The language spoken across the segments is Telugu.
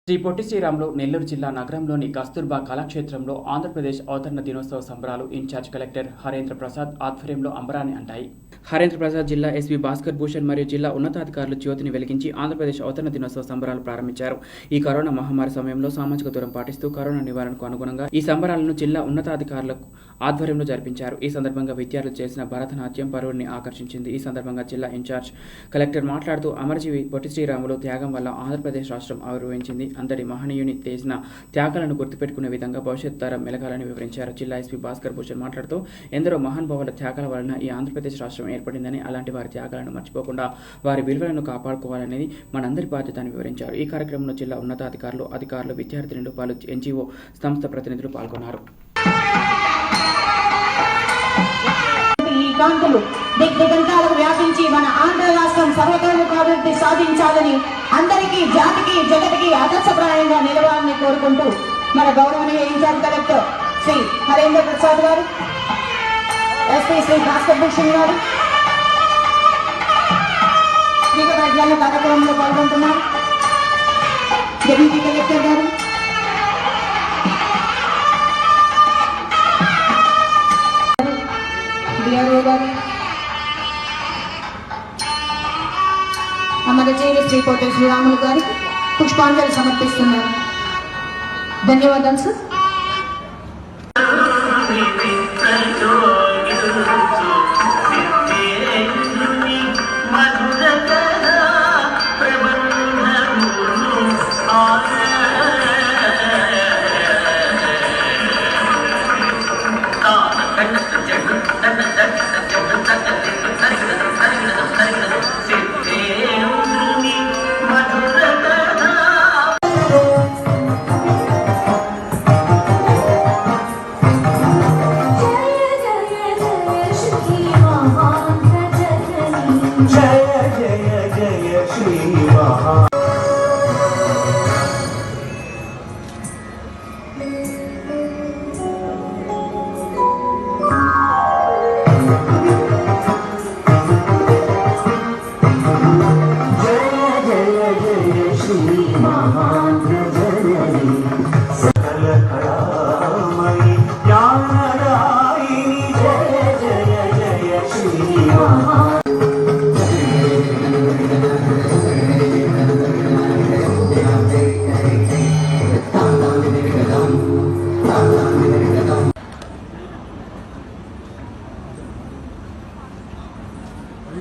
శ్రీ పొట్టి శ్రీరాములు నెల్లూరు జిల్లా నగరంలోని కస్తూర్బా కళాక్షేత్రంలో ఆంధ్రప్రదేశ్ అవతరణ దినోత్సవ సంబరాలు ఇన్ఛార్జ్ కలెక్టర్ హరేంద్ర ప్రసాద్ ఆధ్వర్యంలో అంబరాన్ని అంటాయి. హరేంద్ర ప్రసాద్ జిల్లా ఎస్పీ భాస్కర్ భూషణ్ మరియు జిల్లా ఉన్నతాధికారులు జ్యోతిని వెలిగించి ఆంధ్రప్రదేశ్ అవతరణ దినోత్సవ సంబరాలు ప్రారంభించారు. ఈ కరోనా మహమ్మారి సమయంలో సామాజిక దూరం పాటిస్తూ కరోనా నివారణకు అనుగుణంగా ఈ సంబరాలను జిల్లా ఉన్నతాధికారుల ఆధ్వర్యంలో జరిపించారు. ఈ సందర్భంగా విద్యార్థులు చేసిన భరతనాట్యం పరువుని ఆకర్షించింది. ఈ సందర్భంగా జిల్లా ఇన్ఛార్జ్ కలెక్టర్ మాట్లాడుతూ అమరజీవి పొట్టి శ్రీరాములు త్యాగం వల్ల ఆంధ్రప్రదేశ్ రాష్ట్రం ఆవిర్భవించింది. అందరి మహనీయుని చేసిన త్యాగాలను గుర్తుపెట్టుకునే విధంగా భవిష్యత్ తరం మెలగాలని వివరించారు. జిల్లా ఎస్పీ భాస్కర్ భూషణ్ మాట్లాడుతూ ఎందరో మహానుభావుల త్యాగాల వలన ఈ ఆంధ్రప్రదేశ్ రాష్ట్రం ఏర్పడిందని, అలాంటి వారి త్యాగాలను మర్చిపోకుండా వారి విలువలను కాపాడుకోవాలనేది మనందరి బాధ్యత అని వివరించారు. ఈ కార్యక్రమంలో జిల్లా ఉన్నతాధికారులు, విద్యార్థినులు, పలు ఎన్జీఓ సంస్థ ప్రతినిధులు పాల్గొన్నారు. ఈ కాంతులు దిగ్దిగంతాలకు వ్యాపించి మన ఆంధ్ర రాష్ట్రం సర్వతోముఖాభివృద్ధి సాధించాలని, అందరికీ, జాతికి, జగతికి ఆదర్శప్రాయంగా నిలవాలని కోరుకుంటూ మన గౌరవనీయ ఇన్ఛార్జ్ కలెక్టర్ శ్రీ హరేంద్ర ప్రసాద్ గారు, ఎస్పీ శ్రీ భాస్కర్ భూషణ్ గారు వివిధ కార్యక్రమంలో పాల్గొంటున్నారు. డిప్యూటీ కలెక్టర్ గారు, డిఆర్ఓ గారు, అమరజీవి శ్రీ పొట్టి శ్రీరాములు గారికి పుష్పాంజలి సమర్పిస్తున్నారు. ధన్యవాదాలు సార్.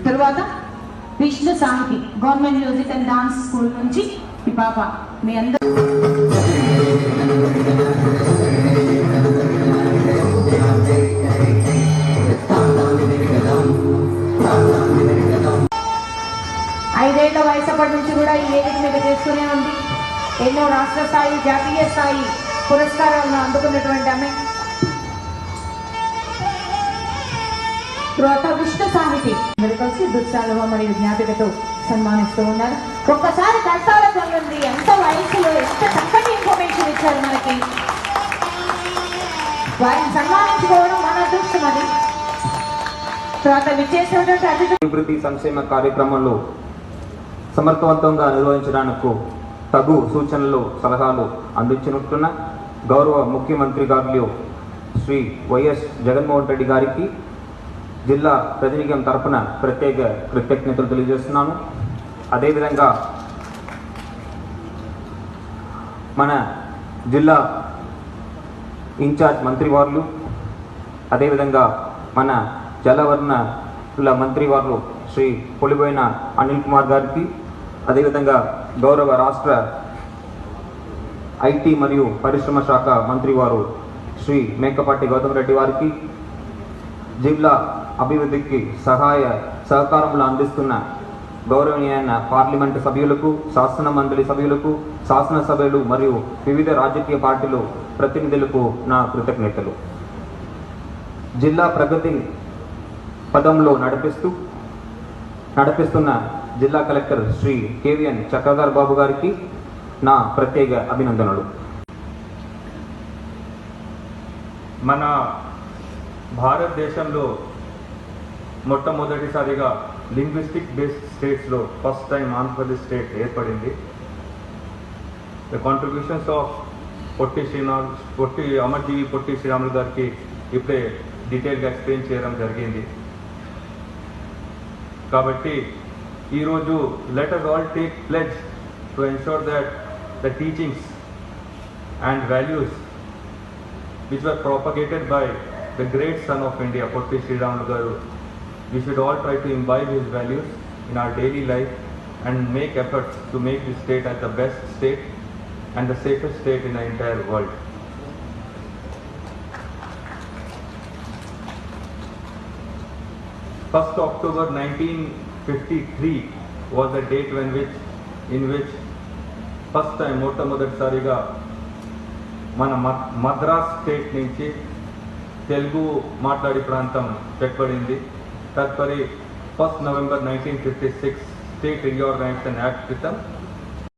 తరువాత Vishnu Sahiti government music and dance school నుంచి ఈ పాప మీ అందరూ ఐదేళ్ల వయసప్పటి నుంచి కూడా ఈ వేదిక మీద చేస్తూనే ఉంది. ఎన్నో రాష్ట్ర స్థాయి, జాతీయ స్థాయి పురస్కారాలను అందుకున్నటువంటి ఆమె. తర్వాత విష్ణు సాహితి కలిసి దుస్సాలువ మరియు జ్ఞాపికతో సన్మానిస్తూ ఉన్నారు. ఒక్కసారి కష్టాల పొందింది, ఎంత వయసులో ఎంత చక్కటి ఇన్ఫర్మేషన్ ఇచ్చారు మనకి. వారిని సన్మానించుకోవడం మన అదృష్టం. అది తర్వాత విచ్చేసినటువంటి అభివృద్ధి సంక్షేమ కార్యక్రమంలో సమర్థవంతంగా నిర్వహించడానికి తగు సూచనలు, సలహాలు అందించినట్టున్న గౌరవ ముఖ్యమంత్రి గారు శ్రీ వైఎస్ జగన్మోహన్ రెడ్డి గారికి జిల్లా ప్రతినిధ్యం తరఫున ప్రత్యేక కృతజ్ఞతలు తెలియజేస్తున్నాను. అదేవిధంగా మన జిల్లా ఇన్ఛార్జ్ మంత్రివారులు, అదేవిధంగా మన జలవనరుల మంత్రివారులు శ్రీ పొలిబోయిన అనిల్ కుమార్ గారికి, అదేవిధంగా గౌరవ రాష్ట్ర ఐటీ మరియు పరిశ్రమ శాఖ మంత్రివారు శ్రీ మేకపాటి గౌతమ్ రెడ్డి వారికి, జిల్లా అభివృద్ధికి సహాయ సహకారములు అందిస్తున్న గౌరవనీయమైన పార్లమెంటు సభ్యులకు, శాసన మండలి సభ్యులకు, శాసనసభ్యులు మరియు వివిధ రాజకీయ పార్టీలు ప్రతినిధులకు నా కృతజ్ఞతలు. జిల్లా ప్రగతి పదంలో నడిపిస్తున్న జిల్లా కలెక్టర్ శ్రీ కేవీఎన్ చక్రధర్ బాబు గారికి నా ప్రత్యేక అభినందనలు. మన భారతదేశంలో మొట్టమొదటిసారిగా లింగ్విస్టిక్ బేస్డ్ స్టేట్స్లో ఫస్ట్ టైం ఆంధ్రప్రదేశ్ స్టేట్ ఏర్పడింది. the contributions of Potti Amarjeevi Potti Sriramulu గారికి ఇప్పుడే డీటెయిల్గా ఎక్స్ప్లెయిన్ చేయడం జరిగింది. కాబట్టి ఈరోజు let us all take pledge to ensure that the teachings and values which were propagated by the great son of India, Potti Sriramulu garu, we should all try to imbibe his values in our daily life and make efforts to make this state as the best state and the safest state in the entire world. 1st October 1953 was the date in which first time మొట్టమొదటిసారిగా మన మద్రాస్ స్టేట్ నుంచి తెలుగు మాట్లాడే ప్రాంతం ఏర్పడింది. తదుపరి 1st November 1956 state reorganisation act క్రితం